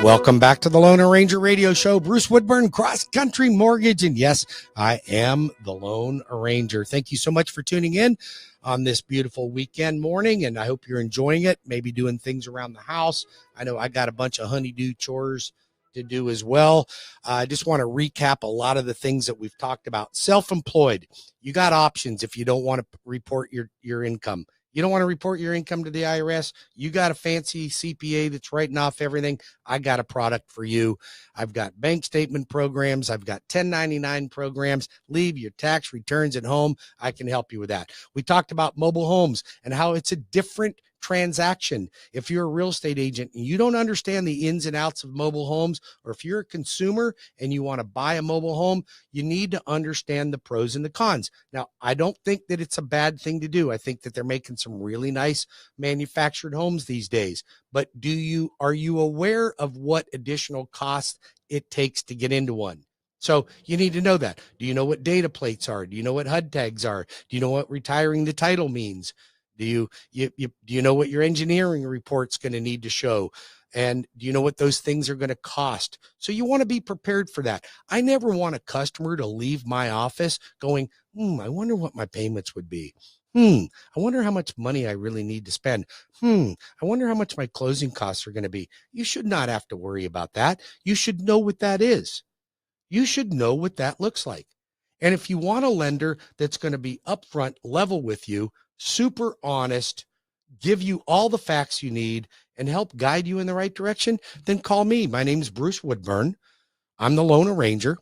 Welcome back to the Lone Ranger Radio Show. Bruce Woodburn, Cross Country Mortgage. And yes, I am the Lone Ranger. Thank you so much for tuning in on this beautiful weekend morning. And I hope you're enjoying it, maybe doing things around the house. I know I got a bunch of honeydew chores to do as well. I just want to recap a lot of the things that we've talked about. Self-employed. You got options if you don't want to report your income. You don't want to report your income to the IRS. You got a fancy CPA that's writing off everything. I got a product for you. I've got bank statement programs. I've got 1099 programs. Leave your tax returns at home. I can help you with that. We talked about mobile homes and how it's a different transaction. If you're a real estate agent and you don't understand the ins and outs of mobile homes, or if you're a consumer and you want to buy a mobile home, you need to understand the pros and the cons. Now, I don't think that it's a bad thing to do. I think that they're making some really nice manufactured homes these days. But are you aware of what additional costs it takes to get into one? So you need to know that. Do you know what data plates are? Do you know what HUD tags are? Do you know what retiring the title means? Do you know what your engineering report's going to need to show? And do you know what those things are going to cost? So you want to be prepared for that. I never want a customer to leave my office going, I wonder what my payments would be. I wonder how much money I really need to spend. I wonder how much my closing costs are going to be. You should not have to worry about that. You should know what that is. You should know what that looks like. And if you want a lender that's going to be upfront, level with you, super honest, give you all the facts you need, and help guide you in the right direction, then call me. My name's Bruce Woodburn. I'm the Lone Ranger.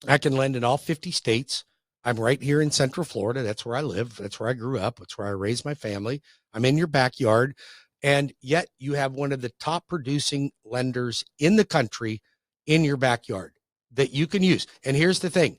I can lend in all 50 states. I'm right here in Central Florida. That's where I live. That's where I grew up. That's where I raised my family. I'm in your backyard. And yet you have one of the top producing lenders in the country in your backyard that you can use. And here's the thing.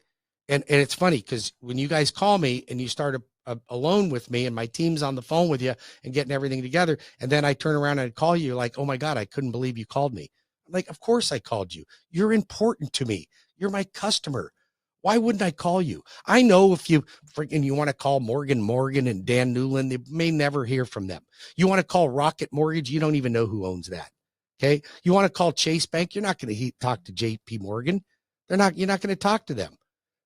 And it's funny because when you guys call me and you start a loan with me and my team's on the phone with you and getting everything together, and then I turn around and call you like, oh my God, I couldn't believe you called me. I'm like, of course I called you. You're important to me. You're my customer. Why wouldn't I call you? I know if you want to call Morgan and Dan Newland, they may never hear from them. You want to call Rocket Mortgage, you don't even know who owns that. Okay. You want to call Chase Bank, you're not going to talk to JP Morgan. You're not going to talk to them,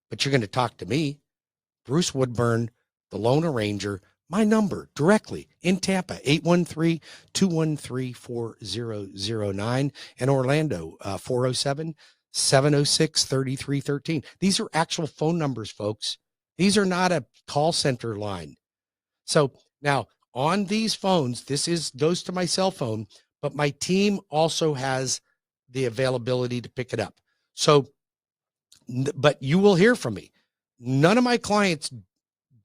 but you're going to talk to me, Bruce Woodburn, the Lone Ranger. My number directly in Tampa, 813-213-4009, and Orlando, 407-706-3313. These are actual phone numbers, folks. These are not a call center line. So now on these phones, goes to my cell phone, but my team also has the availability to pick it up. So, but you will hear from me. None of my clients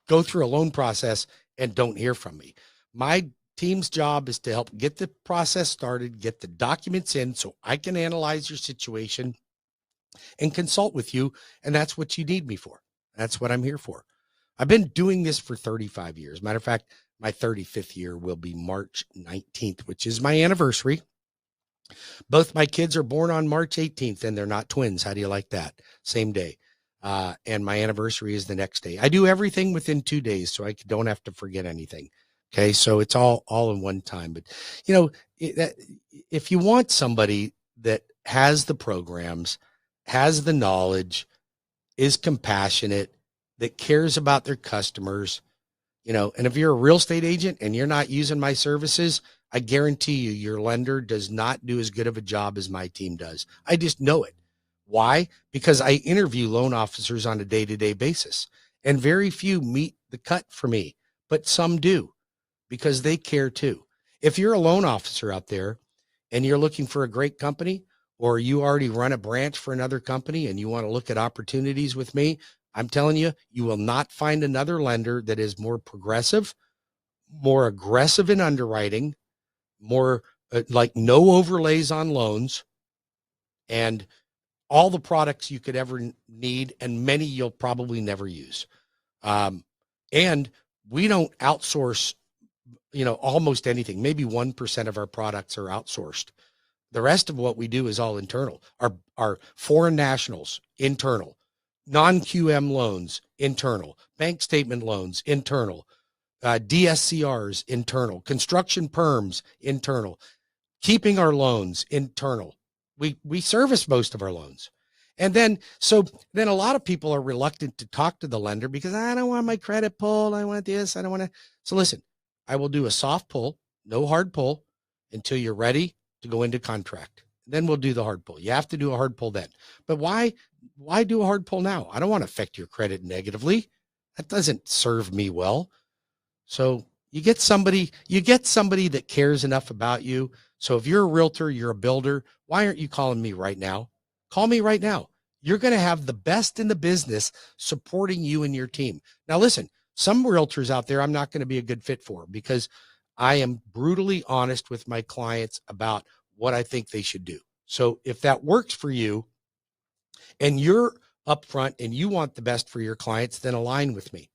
go through a loan process and don't hear from me. My team's job is to help get the process started, get the documents in so I can analyze your situation and consult with you. And that's what you need me for. That's what I'm here for. I've been doing this for 35 years. Matter of fact, my 35th year will be March 19th, which is my anniversary. Both my kids are born on March 18th and they're not twins. How do you like that? Same day. And my anniversary is the next day. I do everything within 2 days so I don't have to forget anything. Okay. So it's all in one time. But if you want somebody that has the programs, has the knowledge, is compassionate, that cares about their customers, and if you're a real estate agent and you're not using my services, I guarantee you your lender does not do as good of a job as my team does. I just know it. Why? Because I interview loan officers on a day-to-day basis, and very few meet the cut for me, but some do because they care too. If you're a loan officer out there and you're looking for a great company, or you already run a branch for another company and you want to look at opportunities with me, I'm telling you, you will not find another lender that is more progressive, more aggressive in underwriting, more like no overlays on loans, and all the products you could ever need, and many you'll probably never use. And we don't outsource, almost anything. Maybe 1% of our products are outsourced. The rest of what we do is all internal. Our foreign nationals, internal. Non-QM loans, internal. Bank statement loans, internal. DSCRs, internal, construction perms, internal, keeping our loans, internal. We service most of our loans. And then a lot of people are reluctant to talk to the lender because I don't want my credit pulled. I want this. I don't want to. So listen, I will do a soft pull, no hard pull until you're ready to go into contract. Then we'll do the hard pull. You have to do a hard pull then. But why do a hard pull now? I don't want to affect your credit negatively. That doesn't serve me well. So you get somebody that cares enough about you. So if you're a realtor, you're a builder, why aren't you calling me right now? Call me right now. You're going to have the best in the business supporting you and your team. Now, listen, some realtors out there, I'm not going to be a good fit for because I am brutally honest with my clients about what I think they should do. So if that works for you and you're upfront and you want the best for your clients, then align with me.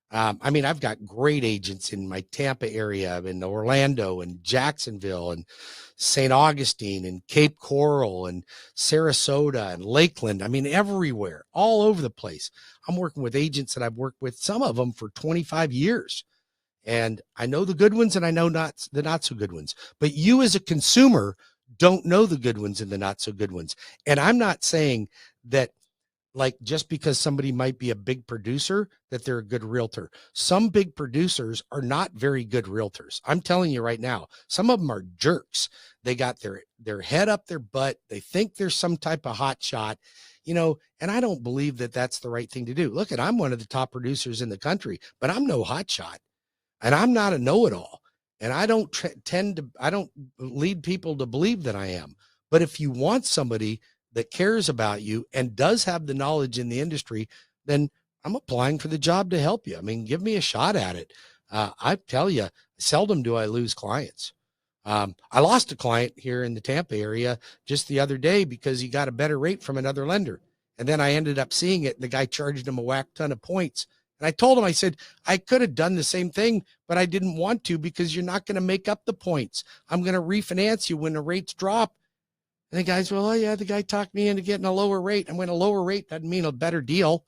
I've got great agents in my Tampa area, in Orlando and Jacksonville and St. Augustine and Cape Coral and Sarasota and Lakeland. Everywhere, all over the place. I'm working with agents that I've worked with, some of them for 25 years. And I know the good ones and I know the not so good ones. But you as a consumer don't know the good ones and the not so good ones. And I'm not saying that just because somebody might be a big producer, that they're a good realtor. Some big producers are not very good realtors. I'm telling you right now, some of them are jerks. They got their head up their butt. They think they're some type of hot shot, and I don't believe that that's the right thing to do. Look, I'm one of the top producers in the country, but I'm no hot shot and I'm not a know-it-all. And I don't I don't lead people to believe that I am. But if you want somebody that cares about you and does have the knowledge in the industry, then I'm applying for the job to help you. Give me a shot at it. I tell you, seldom do I lose clients. I lost a client here in the Tampa area just the other day because he got a better rate from another lender. And then I ended up seeing it. And the guy charged him a whack ton of points. And I told him, I said, I could have done the same thing, but I didn't want to because you're not going to make up the points. I'm going to refinance you when the rates drop. And the guy's, well, oh yeah, the guy talked me into getting a lower rate. I'm going to lower rate. Doesn't mean a better deal.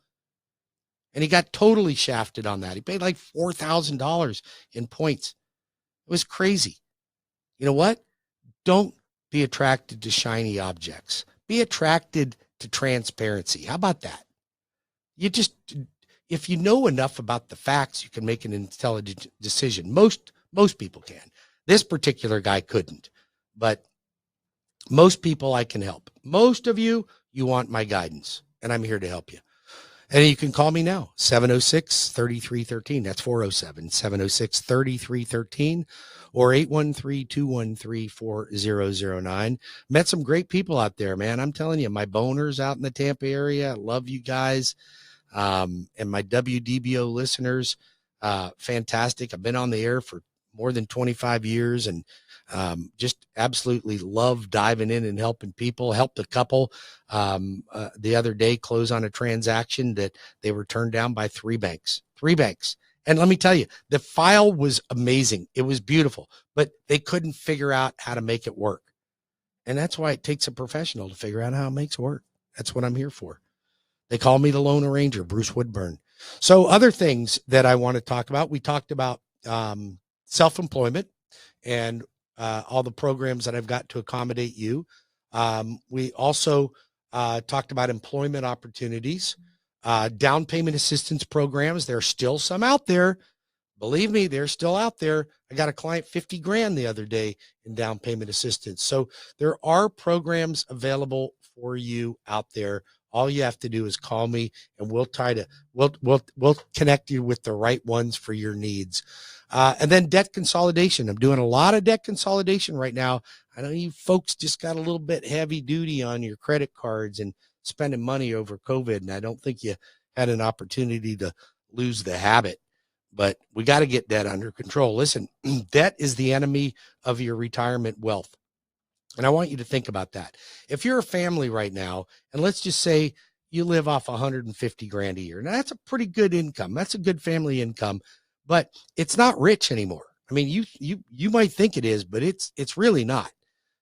And he got totally shafted on that. He paid like $4,000 in points. It was crazy. You know what? Don't be attracted to shiny objects. Be attracted to transparency. How about that? If you know enough about the facts, you can make an intelligent decision. Most people can. This particular guy couldn't, but most people I can help. Most of you want my guidance, and I'm here to help you. And you can call me now, 706-3313. That's 407-706-3313 or 813-213-4009. Met some great people out there, man. I'm telling you, my boners out in the Tampa area, I love you guys. And my WDBO listeners, fantastic. I've been on the air for more than 25 years and just absolutely love diving in and helping people. Helped a couple the other day close on a transaction that they were turned down by three banks. And let me tell you, the file was amazing. It was beautiful, but they couldn't figure out how to make it work. And that's why it takes a professional to figure out how it makes work. That's what I'm here for. They call me the Lone Arranger, Bruce Woodburn. So other things that I want to talk about, we talked about self-employment and all the programs that I've got to accommodate you. We also talked about employment opportunities, down payment assistance programs. There are still some out there. Believe me, they're still out there. I got a client $50,000 the other day in down payment assistance. So there are programs available for you out there. All you have to do is call me and we'll connect you with the right ones for your needs. And then debt consolidation. I'm doing a lot of debt consolidation right now. I know you folks just got a little bit heavy duty on your credit cards and spending money over COVID. And I don't think you had an opportunity to lose the habit, but we got to get debt under control. Listen, debt is the enemy of your retirement wealth. And I want you to think about that. If you're a family right now, and let's just say you live off $150,000 a year. Now that's a pretty good income. That's a good family income, but it's not rich anymore. You might think it is, but it's really not.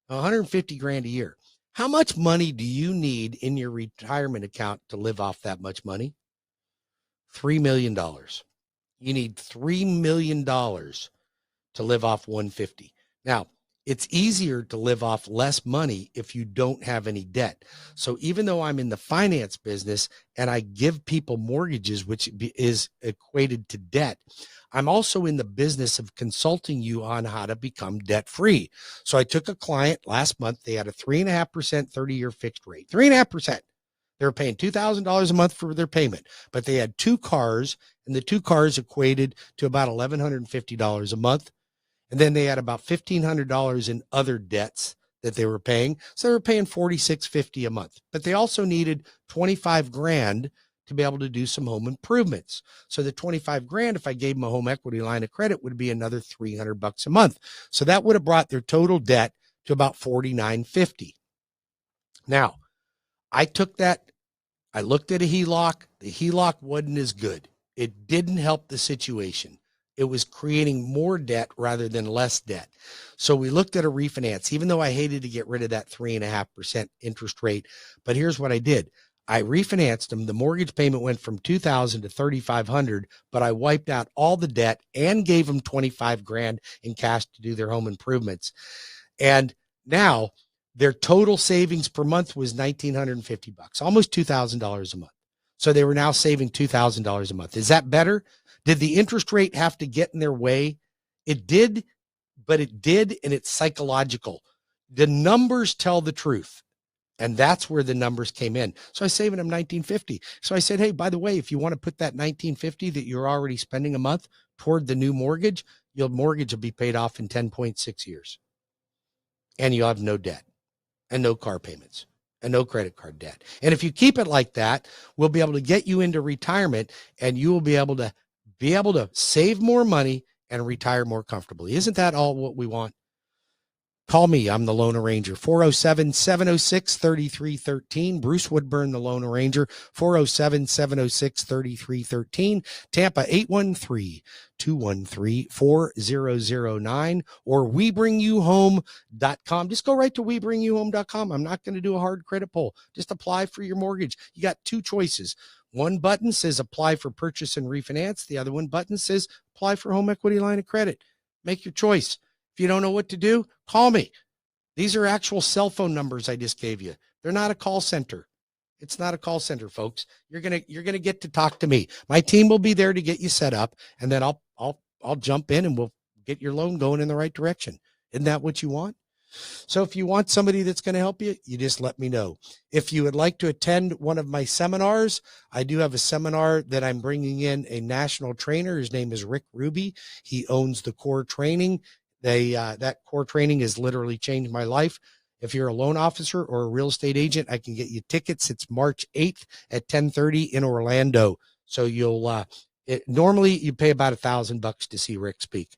$150,000 a year. How much money do you need in your retirement account to live off that much money? $3 million. You need $3 million to live off 150. Now, it's easier to live off less money if you don't have any debt. So even though I'm in the finance business and I give people mortgages, which is equated to debt, I'm also in the business of consulting you on how to become debt free. So I took a client last month. They had a 3.5% 30-year fixed rate, 3.5%. They were paying $2,000 a month for their payment, but they had 2 cars, and the 2 cars equated to about $1,150 a month. And then they had about $1,500 in other debts that they were paying. So they were paying $4,650 a month, but they also needed 25 grand to be able to do some home improvements. So the 25 grand, if I gave them a home equity line of credit, would be another $300 a month. So that would have brought their total debt to about $4,950. Now, I took that, I looked at a HELOC. The HELOC wasn't as good. It didn't help the situation. It was creating more debt rather than less debt. So we looked at a refinance, even though I hated to get rid of that 3.5% interest rate. But here's what I did. I refinanced them. The mortgage payment went from $2,000 to $3,500, but I wiped out all the debt and gave them 25 grand in cash to do their home improvements. And now their total savings per month was $1,950, almost $2,000 a month. So they were now saving $2,000 a month. Is that better? Did the interest rate have to get in their way? It did, but it did, and it's psychological. The numbers tell the truth, and that's where the numbers came in. So I was saving them $1,950. So I said, hey, by the way, if you want to put that $1,950 that you're already spending a month toward the new mortgage, your mortgage will be paid off in 10.6 years, and you'll have no debt and no car payments and no credit card debt. And if you keep it like that, we'll be able to get you into retirement, and you will be able to save more money and retire more comfortably. Isn't that all what we want? Call me. I'm the Loan Arranger. 407-706-3313. Bruce Woodburn, the Loan Arranger. 407-706-3313. Tampa, 813-213-4009. Or WeBringYouHome.com. Just go right to WeBringYouHome.com. I'm not going to do a hard credit pull. Just apply for your mortgage. You got 2 choices. One button says apply for purchase and refinance. The other one button says apply for home equity line of credit. Make your choice. If you don't know what to do, call me. These are actual cell phone numbers I just gave you. They're not a call center. It's not a call center, folks. You're going to get to talk to me. My team will be there to get you set up, and then I'll jump in and we'll get your loan going in the right direction. Isn't that what you want? So if you want somebody that's going to help you, you just let me know. If you would like to attend one of my seminars, I do have a seminar that I'm bringing in a national trainer. His name is Rick Ruby. He owns the Core Training. That Core Training has literally changed my life. If you're a loan officer or a real estate agent, I can get you tickets. It's March 8th at 10:30 in Orlando. So normally you pay about $1,000 to see Rick speak.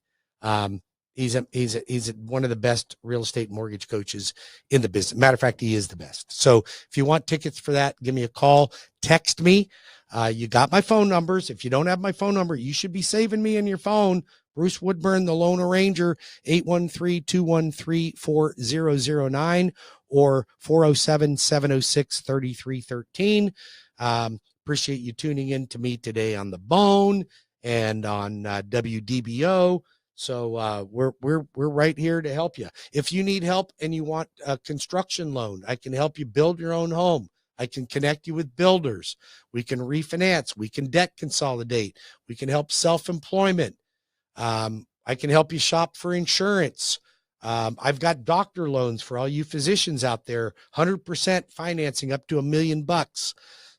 He's one of the best real estate mortgage coaches in the business. Matter of fact, he is the best. So if you want tickets for that, give me a call, text me. You got my phone numbers. If you don't have my phone number, you should be saving me in your phone. Bruce Woodburn, the Loan Arranger, 813-213-4009 or 407-706-3313. Appreciate you tuning in to me today on The Bone and on WDBO. So we're right here to help you. If you need help and you want a construction loan, I can help you build your own home. I can connect you with builders. We can refinance. We can debt consolidate. We can help self-employment. I can help you shop for insurance. I've got doctor loans for all you physicians out there, 100% financing up to $1 million.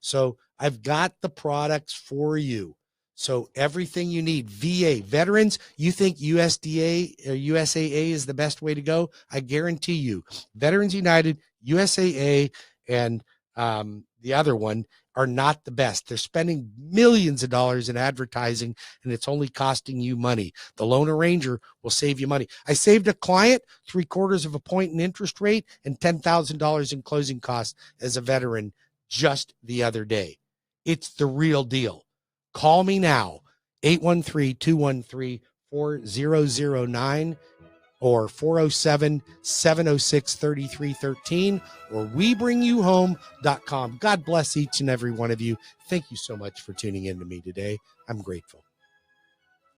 So I've got the products for you. So everything you need, VA, veterans, you think USDA or USAA is the best way to go? I guarantee you, Veterans United, USAA, and the other one are not the best. They're spending millions of dollars in advertising, and it's only costing you money. The Loan Arranger will save you money. I saved a client 3/4 of a point in interest rate and $10,000 in closing costs as a veteran just the other day. It's the real deal. Call me now, 813-213-4009 or 407-706-3313 or WeBringYouHome.com. God bless each and every one of you. Thank you so much for tuning in to me today. I'm grateful.